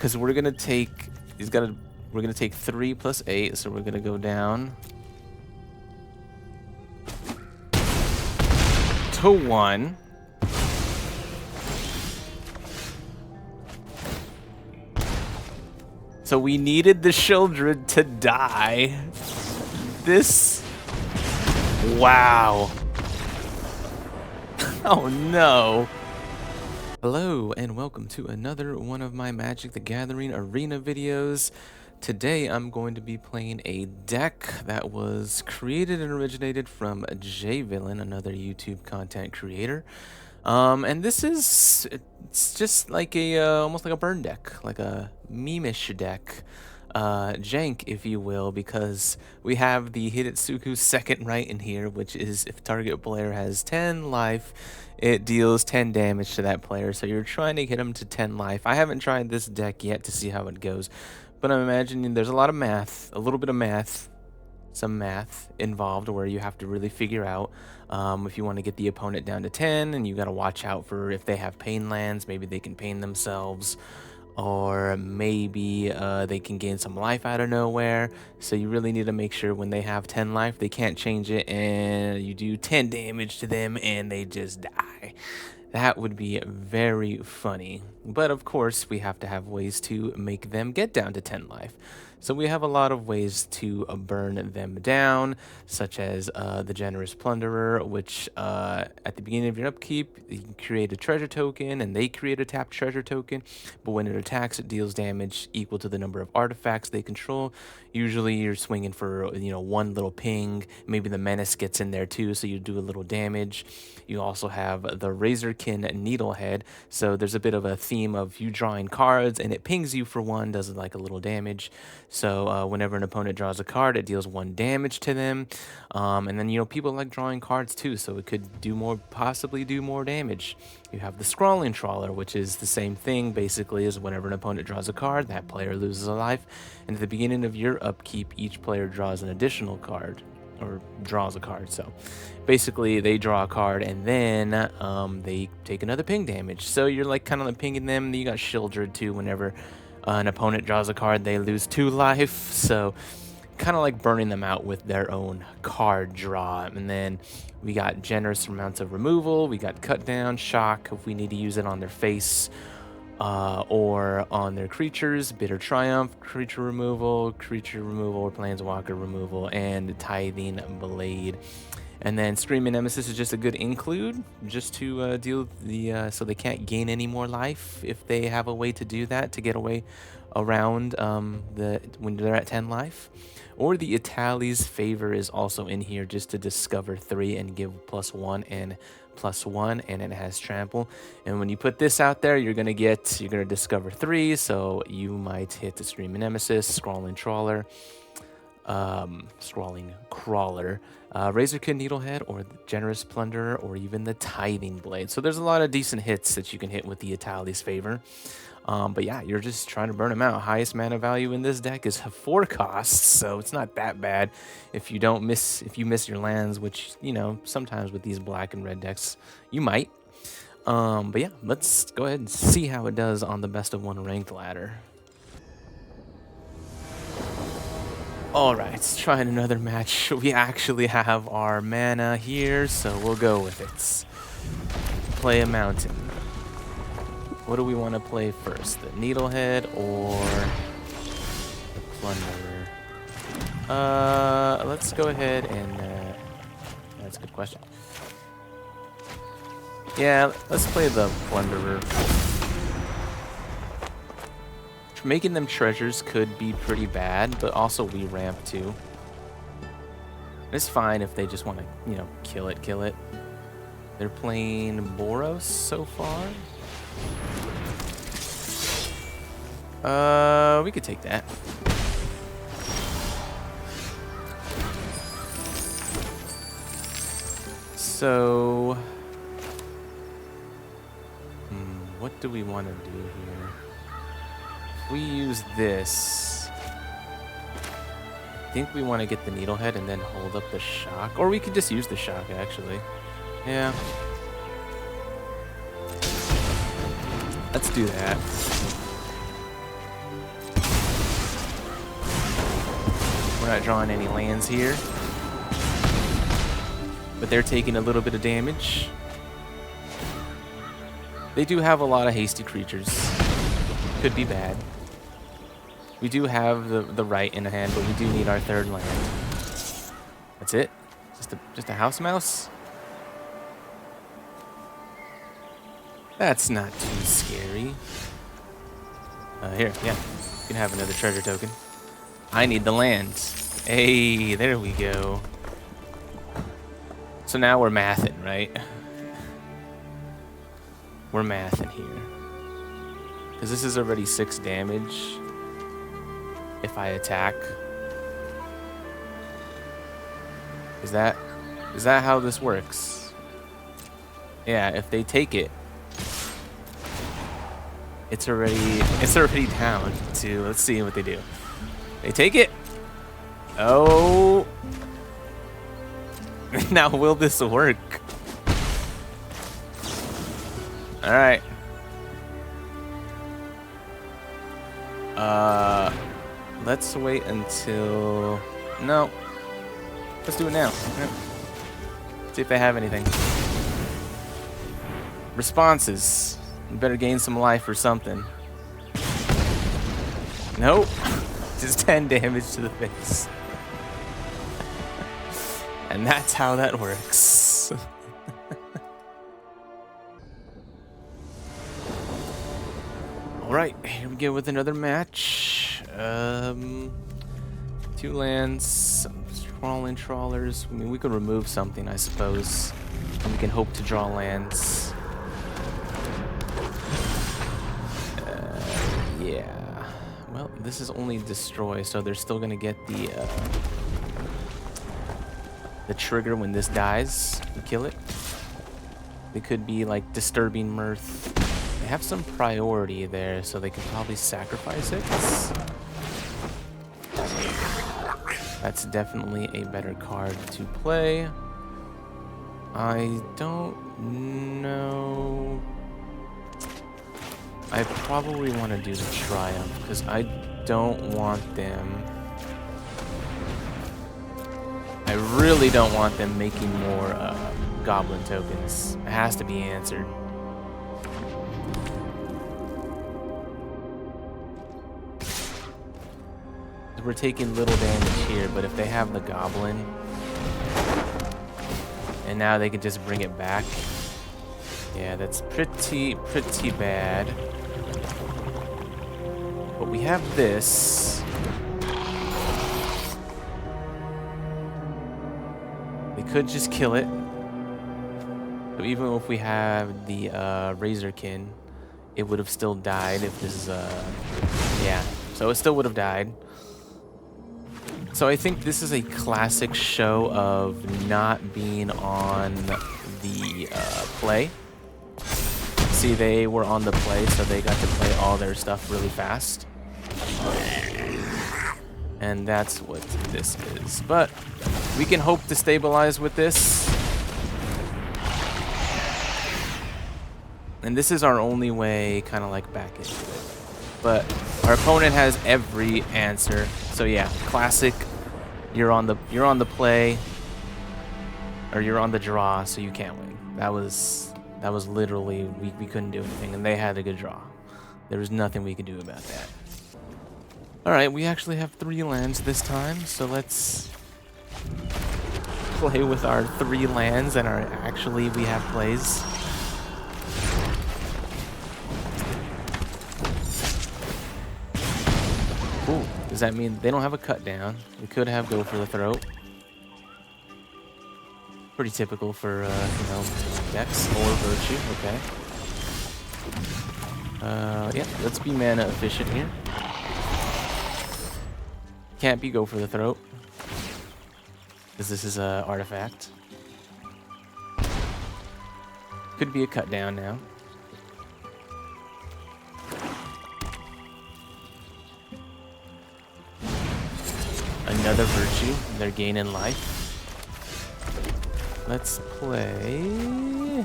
because we're gonna take. We're gonna take 3 plus 8, so we're gonna go down to 1. So we needed the children to die. This. Wow. Oh no. Hello and welcome to another one of my Magic the Gathering Arena videos. Today I'm going to be playing a deck that was created and originated from JVillain, another YouTube content creator. And this is, it's just like a, almost like a burn deck, like a meme-ish deck. Jank, if you will, because we have the Hidetsugu second right in here, which is if target player has 10 life, it deals 10 damage to that player. So you're trying to get him to 10 life. I haven't tried this deck yet to see how it goes, but I'm imagining there's a lot of math, a little bit of math, some math involved where you have to really figure out if you want to get the opponent down to 10, and you got to watch out for if they have pain lands, maybe they can pain themselves, or maybe they can gain some life out of nowhere. So you really need to make sure when they have 10 life, they can't change it and you do 10 damage to them and they just die. That would be very funny. But of course, we have to have ways to make them get down to 10 life. So we have a lot of ways to burn them down, such as the Generous Plunderer, which at the beginning of your upkeep, you can create a treasure token, and they create a tapped treasure token. But when it attacks, it deals damage equal to the number of artifacts they control. Usually you're swinging for, one little ping. Maybe the Menace gets in there too, so you do a little damage. You also have the Razorkin Needlehead, so there's a bit of a theme of you drawing cards, and it pings you for 1, does like a little damage. So whenever an opponent draws a card, it deals 1 damage to them. And then, people like drawing cards too, so it could do more, possibly do more damage. You have the Scrawling Trawler, which is the same thing, basically, as whenever an opponent draws a card, that player loses a life. And at the beginning of your upkeep, each player draws an additional card, or draws a card. So basically, they draw a card, and then they take another ping damage. So you're like kind of like pinging them. You got Shieldred too, whenever an opponent draws a card, they lose 2 life, so kind of like burning them out with their own card draw. And then we got generous amounts of removal, we got cut down, shock if we need to use it on their face or on their creatures, bitter triumph, creature removal or planeswalker removal, and tithing blade. And then Screaming Nemesis is just a good include, just to deal the so they can't gain any more life if they have a way to do that, to get away around when they're at 10 life. Or the Itali's Favor is also in here just to discover 3 and give +1 and +1, and it has trample. And when you put this out there, you're gonna discover 3, so you might hit the Screaming Nemesis, Scrawling Crawler, Razorkin Needlehead, or the Generous Plunderer, or even the Tithing Blade. So there's a lot of decent hits that you can hit with the Itali's Favor. But yeah, you're just trying to burn them out. Highest mana value in this deck is 4 costs, so it's not that bad if you miss your lands, which sometimes with these black and red decks you might. But yeah, let's go ahead and see how it does on the best of 1 ranked ladder. Alright, let's try another match. We actually have our mana here, so we'll go with it. Play a mountain. What do we want to play first? The Needlehead or the Plunderer? Let's go ahead and... that's a good question. Yeah, let's play the Plunderer. Making them treasures could be pretty bad, but also we ramp too. It's fine if they just want to, kill it. They're playing Boros so far. We could take that. So, what do we want to do here? If we use this, I think we want to get the Needlehead and then hold up the shock. Or we could just use the shock, actually. Yeah. Let's do that. We're not drawing any lands here. But they're taking a little bit of damage. They do have a lot of hasty creatures. Could be bad. We do have the rite in hand, but we do need our third land. That's it? Just a house mouse? That's not too scary. Here, yeah. You can have another treasure token. I need the land. Hey, there we go. So now we're mathing, right? We're mathing here. Because this is already 6 damage. If I attack. Is that how this works? Yeah, if they take it, it's already down to, let's see what they do. They take it. Oh. Now will this work? All right. Let's wait until, no. Let's do it now. Right. See if they have anything. Responses. You better gain some life or something. Nope. Just 10 damage to the face. And that's how that works. Alright, here we go with another match. 2 lands, some trawlers. I mean, we could remove something, I suppose. And we can hope to draw lands. Yeah. Well, this is only destroy, so they're still gonna get the trigger when this dies. We kill it. They could be like disturbing mirth. They have some priority there, so they could probably sacrifice it. That's definitely a better card to play. I don't know. I probably want to do the Triumph, because I don't want them... I really don't want them making more Goblin tokens. It has to be answered. We're taking little damage here, but if they have the Goblin, and now they can just bring it back, yeah, that's pretty bad. But we have this. We could just kill it. So even if we have the Razorkin, it would have still died if this is yeah. So it still would have died. So I think this is a classic show of not being on the play. See, they were on the play, so they got to play all their stuff really fast. And that's what this is. But we can hope to stabilize with this. And this is our only way kind of like back into it. But our opponent has every answer. So yeah, classic. You're on the play, or you're on the draw, so you can't win. That was literally we couldn't do anything, and they had a good draw. There was nothing we could do about that. All right, we actually have 3 lands this time, so let's play with our 3 lands and we have plays. Ooh, does that mean they don't have a cut down? We could have go for the throat. Pretty typical for, you know, Dex or Virtue. Okay. Yeah, let's be mana efficient here. Can't be go for the throat, because this is a artifact. Could be a cut down now. Another Virtue. They're gaining life. Let's play.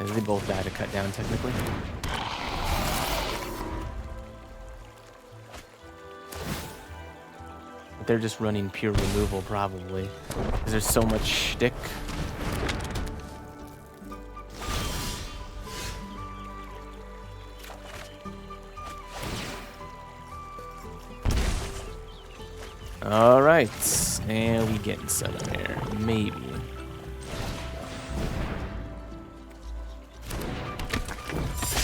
They both died to cut down, technically. they're just running pure removal probably, because there's so much shtick. All right, and we getting Southern Air, maybe. All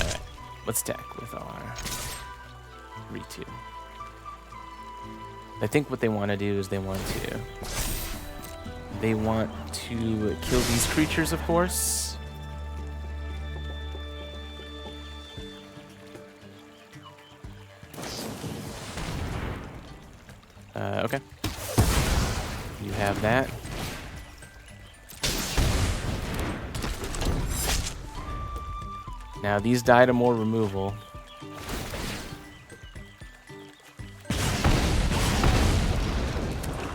right, let's attack with our rite. I think what they want to do is they want to kill these creatures, of course. Okay. You have that. Now these die to more removal.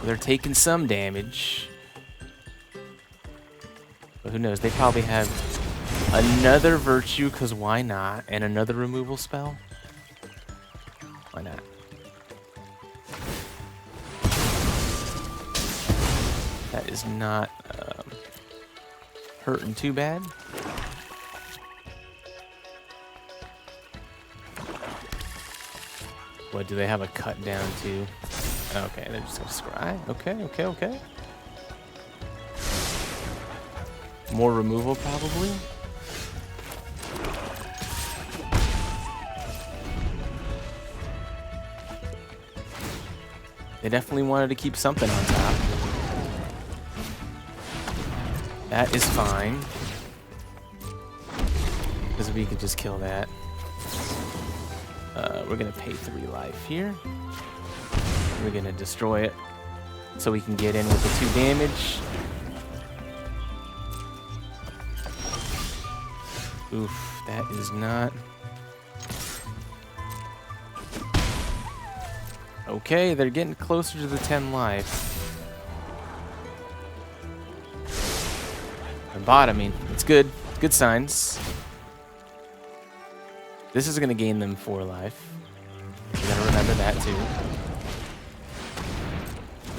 They're taking some damage. But who knows? They probably have another virtue, because why not? And another removal spell? Why not? That is not hurting too bad. What, do they have a cut down too? Okay, they're just gonna scry. Okay. More removal probably. They definitely wanted to keep something on top. That is fine, because we could just kill that. We're gonna pay 3 life here. We're gonna destroy it so we can get in with the 2 damage. Oof, that is not... Okay, they're getting closer to the 10 life. And bottoming, it's good. Good signs. This is gonna gain them 4 life. You gotta remember that too.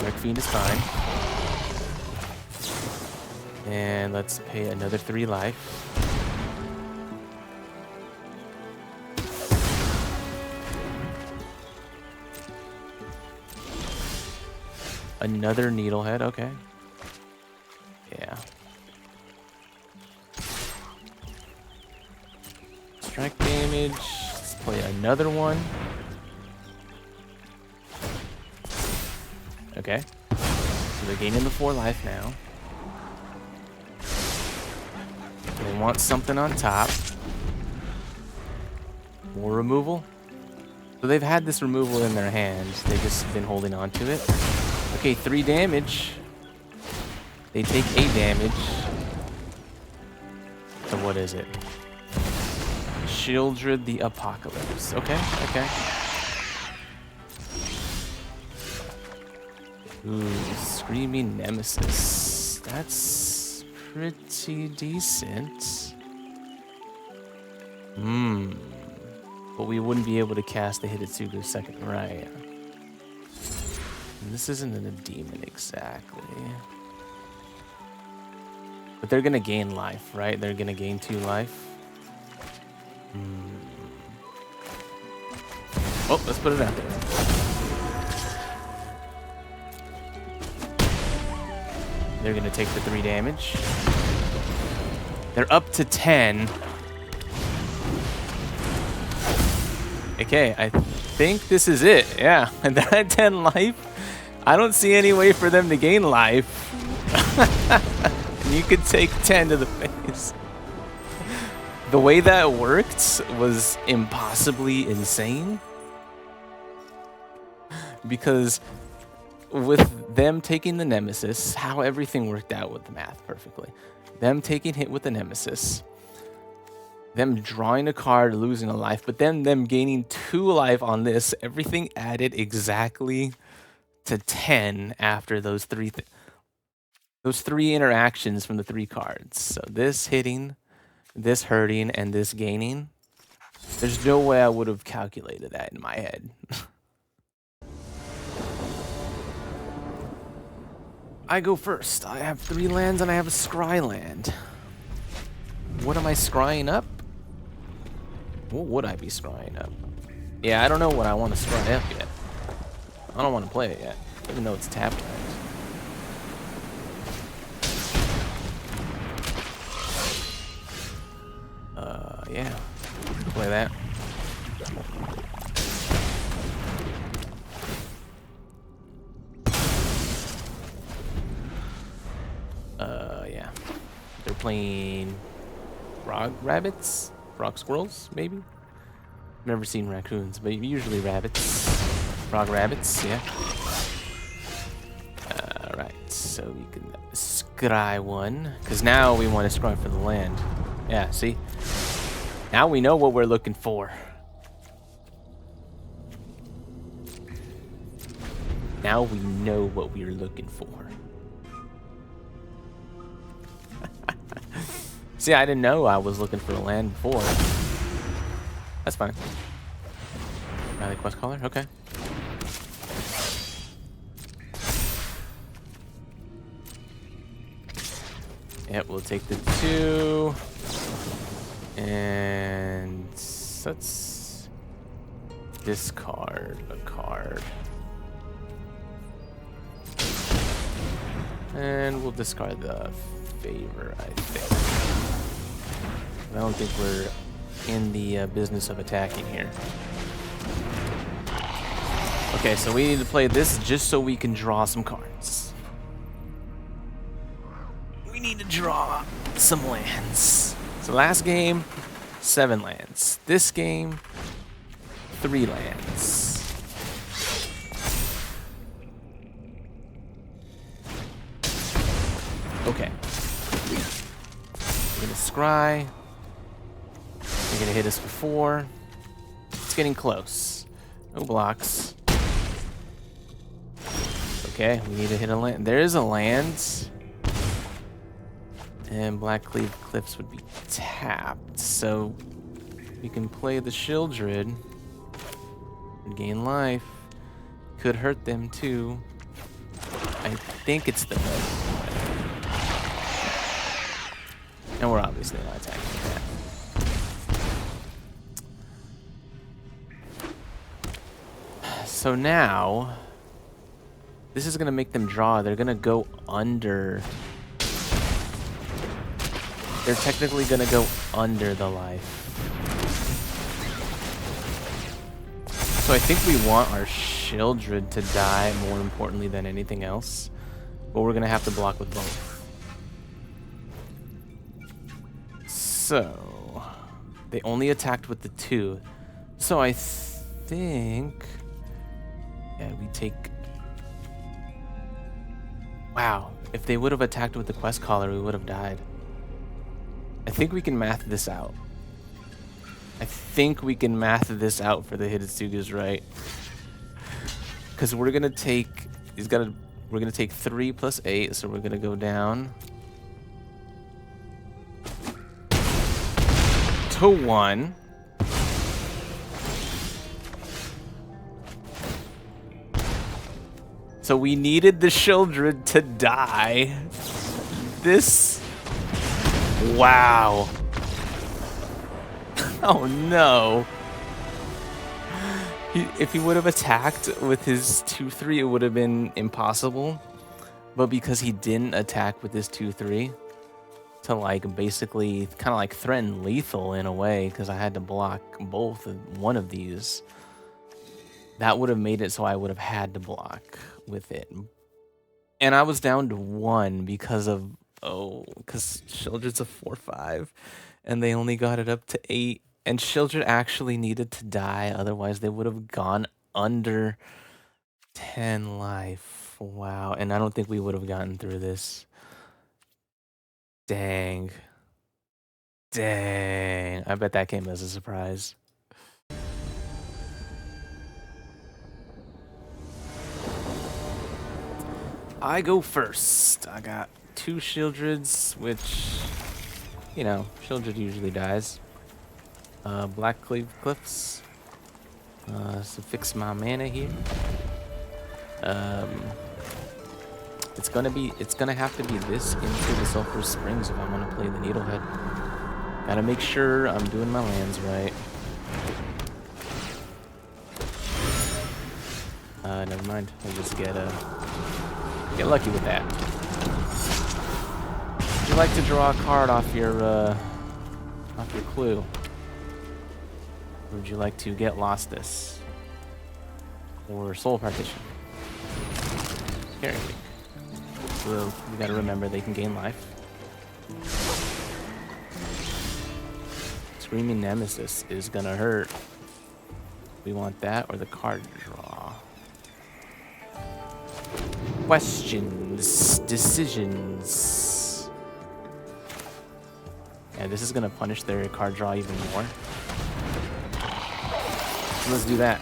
Wreck Fiend is fine. And let's pay another 3 life. Another Needlehead, okay. Yeah. Strike damage. Let's play another one. Okay. So they're gaining the 4 life now. They want something on top. More removal. So they've had this removal in their hands. They've just been holding on to it. Okay, 3 damage. They take 8 damage. So what is it? Childred the Apocalypse. Okay. Ooh, Screaming Nemesis. That's pretty decent. But we wouldn't be able to cast the Hidetsugu second right. And this isn't a demon exactly. But they're gonna gain life, right? They're gonna gain 2 life. Oh, let's put it out there. They're gonna take the 3 damage. They're up to 10. Okay, I think this is it. Yeah, and they're at 10 life. I don't see any way for them to gain life. And you could take 10 to the face. The way that worked was impossibly insane. Because with them taking the Nemesis, how everything worked out with the math perfectly. Them taking hit with the Nemesis, them drawing a card, losing a life, but then them gaining 2 life on this, everything added exactly to 10 after those 3 interactions from the 3 cards. So this hitting, this hurting, and this gaining. There's no way I would have calculated that in my head. I go first. I have 3 lands and I have a scry land. What am I scrying up? What would I be scrying up? Yeah, I don't know what I want to scry up yet. I don't want to play it yet, even though it's tapped. Yeah, play that. Yeah. They're playing frog rabbits? Frog squirrels, maybe? Never seen raccoons, but usually rabbits. Frog rabbits, yeah. Alright, so we can scry one. Because now we want to scry for the land. Yeah, see? Now we know what we're looking for. Now we know what we're looking for. See, I didn't know I was looking for a land before. That's fine. Rally quest caller? Okay. Yep, we'll take the 2. And let's discard a card. And we'll discard the favor, I think. I don't think we're in the business of attacking here. Okay, so we need to play this just so we can draw some cards. We need to draw some lands. So last game, 7 lands. This game, 3 lands. Okay. We're gonna scry. They're gonna hit us before. It's getting close. No blocks. Okay, we need to hit a land. There is a land. And Black Cleave Cliffs would be tapped. So we can play the Shieldred and gain life. Could hurt them too. I think it's the best play. And we're obviously not attacking that. So now, this is going to make them draw. They're going to go under. They're technically going to go under the life. So I think we want our Shieldred to die more importantly than anything else. But we're going to have to block with both. So, they only attacked with the 2. So I think... Yeah, we take... Wow, if they would have attacked with the quest caller, we would have died. I think we can math this out. I think we can math this out for the Hidetsugu's right. Because we're gonna take... We're gonna take 3 plus 8, so we're gonna go down... to 1. So we needed the Shieldred to die. This... Wow. Oh no. If he would have attacked with his 2-3, it would have been impossible. But because he didn't attack with his 2-3, to like basically kind of like threaten lethal in a way, because I had to block one of these, that would have made it so I would have had to block with it. And I was down to 1 because of, because Shieldred's a 4-5 and they only got it up to 8, and Shieldred actually needed to die, otherwise they would have gone under 10 life. Wow. And I don't think we would have gotten through this. Dang. Dang. I bet that came as a surprise. I go first. I got 2 Shieldreds, which, you know, Shieldred usually dies. Black Cleave Cliffs. So fix my mana here. It's gonna have to be this into the Sulphur Springs if I want to play the Needlehead. Gotta make sure I'm doing my lands right. Never mind. I'll just get lucky with that. Would you like to draw a card off your clue? Or would you like to get Lostus? Or Soul Partition? Heretic. Well, you gotta remember they can gain life. Screaming Nemesis is gonna hurt. We want that or the card draw. Questions, decisions. Yeah, this is gonna punish their card draw even more. So let's do that.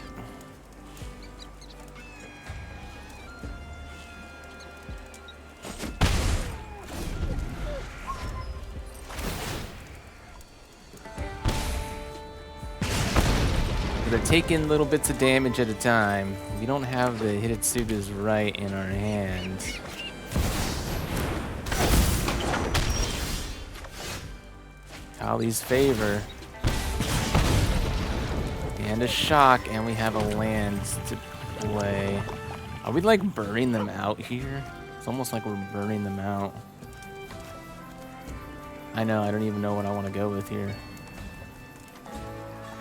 They're taking little bits of damage at a time. We don't have the Hidetsugu's right in our hands. Kali's favor. And a shock, and we have a land to play. Are we like burning them out here? It's almost like we're burning them out. I know, I don't even know what I want to go with here.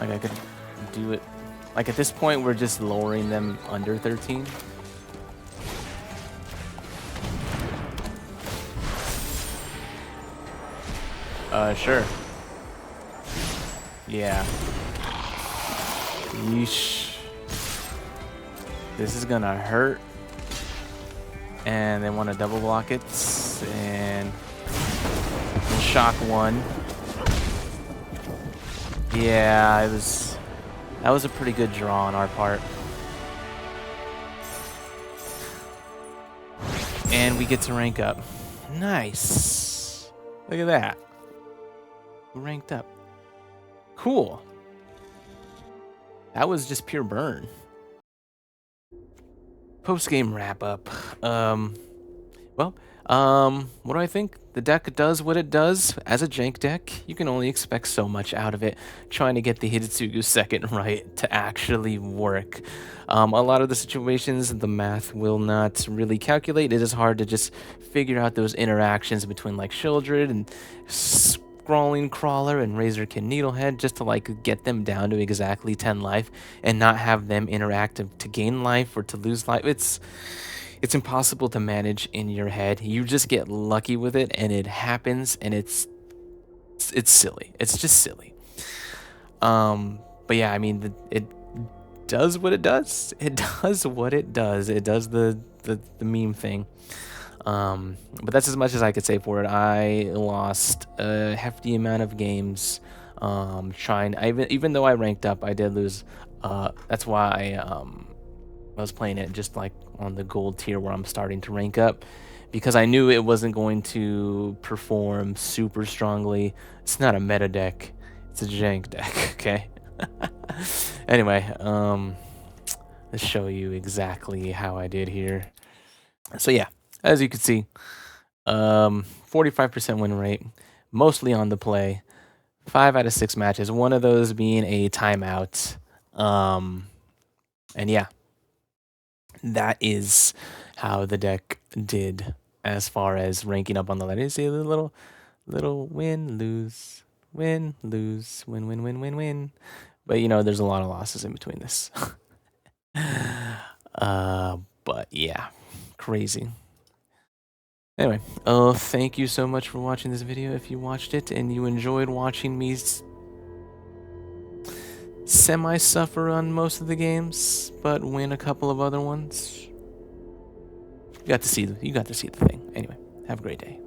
Like I could do it. Like at this point, we're just lowering them under 13. Sure. Yeah. Yeesh. This is gonna hurt. And they want to double block it. And we'll shock one. Yeah, that was a pretty good draw on our part. And we get to rank up. Nice. Look at that. We ranked up. Cool. That was just pure burn. Post-game wrap-up. What do I think? The deck does what it does. As a jank deck, you can only expect so much out of it. Trying to get the Hidetsugu second right to actually work. A lot of the situations, the math will not really calculate. It is hard to just figure out those interactions between like Shieldred and Scrawling Crawler and Razorkin Needlehead just to like get them down to exactly 10 life and not have them interact to gain life or to lose life. It's impossible to manage in your head. You just get lucky with it and it happens, and it's silly. It's just silly. But yeah, I mean, it does what it does. It does what it does. It does the meme thing. But that's as much as I could say for it. I lost a hefty amount of games even though I ranked up, I did lose. That's why I was playing it just like on the gold tier where I'm starting to rank up, because I knew it wasn't going to perform super strongly. It's not a meta deck, it's a jank deck. Okay. Anyway, let's show you exactly how I did here. So yeah, as you can see, 45% win rate, mostly on the play, 5 out of 6 matches, one of those being a timeout. And yeah, that is how the deck did as far as ranking up on the ladder. You see a little win, lose, win, lose, win, win, win, win, win. But you know, there's a lot of losses in between this. But yeah, crazy. Anyway, thank you so much for watching this video. If you watched it and you enjoyed watching me semi-suffer on most of the games, but win a couple of other ones, you got to see the thing. Anyway, have a great day.